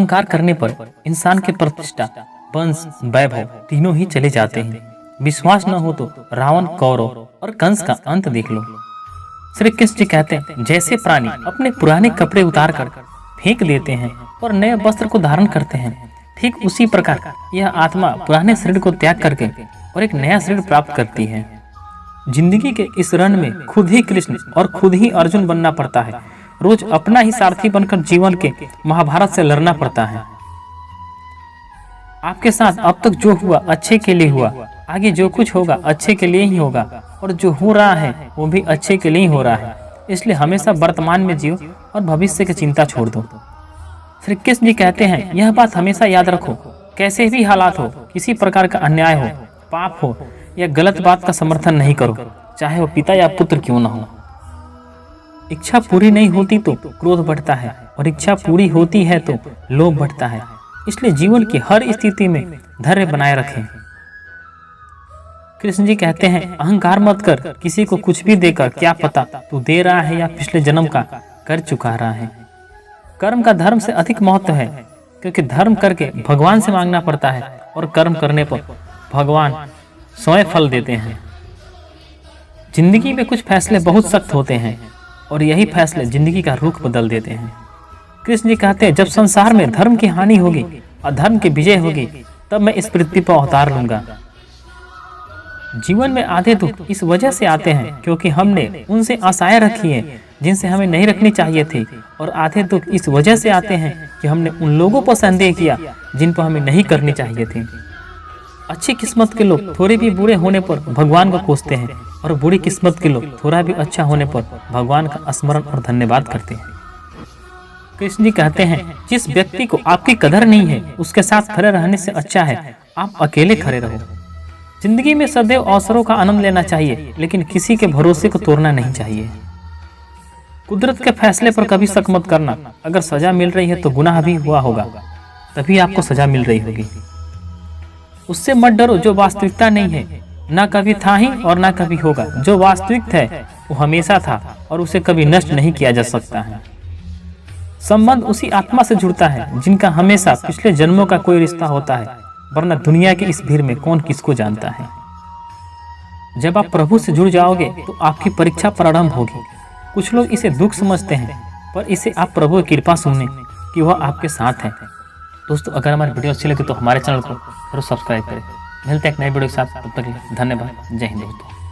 अहंकार करने पर इंसान की प्रतिष्ठा, वंश, वैभव तीनों ही चले जाते हैं। विश्वास न हो तो रावण, कौरव और कंस का अंत देख लो। श्री कृष्ण जी कहते हैं, जैसे प्राणी अपने पुराने कपड़े उतार कर फेंक देते हैं और नए वस्त्र को धारण करते हैं, ठीक उसी प्रकार यह आत्मा पुराने शरीर को त्याग करके और एक नया शरीर प्राप्त करती है। जिंदगी के इस रण में खुद ही कृष्ण और खुद ही अर्जुन बनना पड़ता है। रोज अपना ही सारथी बनकर जीवन के महाभारत से लड़ना पड़ता है। आपके साथ अब तक जो हुआ अच्छे के लिए हुआ, आगे जो कुछ होगा अच्छे के लिए ही होगा, और जो हो रहा है वो भी अच्छे के लिए ही हो रहा है। इसलिए हमेशा वर्तमान में जियो और भविष्य की चिंता छोड़ दो। श्री कृष्ण जी कहते हैं, यह बात हमेशा याद रखो, कैसे भी हालात हो, किसी प्रकार का अन्याय हो, पाप हो या गलत बात का समर्थन नहीं करो, चाहे वो पिता या पुत्र क्यों न हो। इच्छा पूरी नहीं होती तो क्रोध बढ़ता है और इच्छा पूरी होती है तो लोभ बढ़ता है। इसलिए जीवन की हर स्थिति में धैर्य बनाए रखें। कृष्ण जी कहते हैं, अहंकार मत कर, किसी को कुछ भी देकर क्या पता तू दे रहा है या पिछले जन्म का कर चुका रहा है। कर्म का धर्म से अधिक महत्व है, क्योंकि धर्म करके भगवान से मांगना पड़ता है और कर्म करने पर भगवान स्वयं फल देते हैं। जिंदगी में कुछ फैसले बहुत सख्त होते हैं और यही फैसले जिंदगी का रुख बदल देते हैं। कृष्ण जी कहते हैं, जब संसार में धर्म की हानि होगी और धर्म की विजय होगी, तब मैं इस पृथ्वी पर अवतार लूंगा। जीवन में आधे दुख इस वजह से आते हैं क्योंकि हमने उनसे आशाएं रखी हैं जिनसे हमें नहीं रखनी चाहिए थी, और आधे दुख इस वजह से आते हैं कि हमने उन लोगों पर संदेह किया जिन पर हमें नहीं करनी चाहिए थी। अच्छी किस्मत के लोग थोड़े भी बुरे होने पर भगवान को कोसते हैं, और बुरी किस्मत के लोग थोड़ा भी अच्छा होने पर भगवान का स्मरण और धन्यवाद करते हैं। कृष्ण जी कहते हैं, जिस व्यक्ति को आपकी कदर नहीं है उसके साथ खड़े रहने से अच्छा है आप अकेले खड़े रहो। जिंदगी में सदैव अवसरों का आनंद लेना चाहिए, लेकिन किसी के भरोसे को तोड़ना नहीं चाहिए। कुदरत के फैसले पर कभी शक मत करना। अगर सजा मिल रही है तो गुनाह भी हुआ होगा, तभी आपको सजा मिल रही होगी। उससे मत डरो जो वास्तविकता नहीं है, ना कभी था ही और ना कभी होगा। जो वास्तविक है वो हमेशा था और उसे कभी नष्ट नहीं किया जा सकता है। संबंध उसी आत्मा से जुड़ता है जिनका हमेशा पिछले जन्मों का कोई रिश्ता होता है, वरना दुनिया की इस भीड़ में कौन किसको जानता है। जब आप प्रभु से जुड़ जाओगे तो आपकी परीक्षा प्रारंभ होगी। कुछ लोग इसे दुख समझते हैं, पर इसे आप प्रभु की कृपा सुनने कि वह आपके साथ है। दोस्तों, अगर हमारी वीडियो अच्छी लगे तो हमारे चैनल को जरूर सब्सक्राइब करें। मिलते हैं एक नई वीडियो के साथ, तब तक धन्यवाद। जय हिंद दोस्तों।